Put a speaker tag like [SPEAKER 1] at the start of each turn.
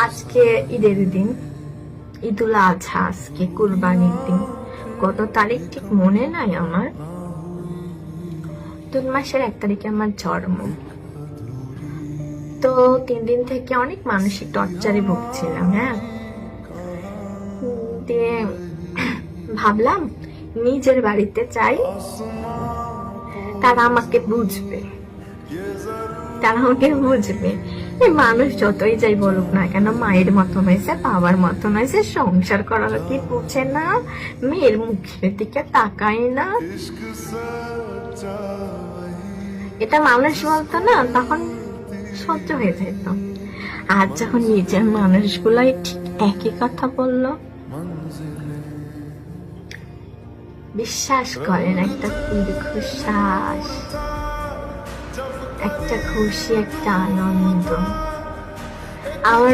[SPEAKER 1] আজকে ঈদের দিন, ঈদুল আজহা, আজকে কুরবানির দিন। কত তারিখ ঠিক মনে নাই আমার। 3 মাসের 1 তারিখে আমার জন্ম। তো 3 দিন থেকে অনেক মানসিক টর্চারে ভুগছিলাম। হ্যাঁ, দিয়ে ভাবলাম নিজের বাড়িতে চাই, তারা আমাকে বুঝবে, এই মানুষ যতই যাই বলুক না কেন, মায়ের মতন হয়েছে, বাবার মতন হয়েছে, সংসার করার কি বুঝে না, মেয়ের মুখের দিকে তাকায় না। এটা মানুষ বলতো না, তখন সহ্য হয়ে যেত। আর যখন নিজের মানুষগুলাই ঠিক একই কথা বললো, বিশ্বাস করেন একটা দীর্ঘশ্বাস, একটা খুশি, একটা আনন্দ আমার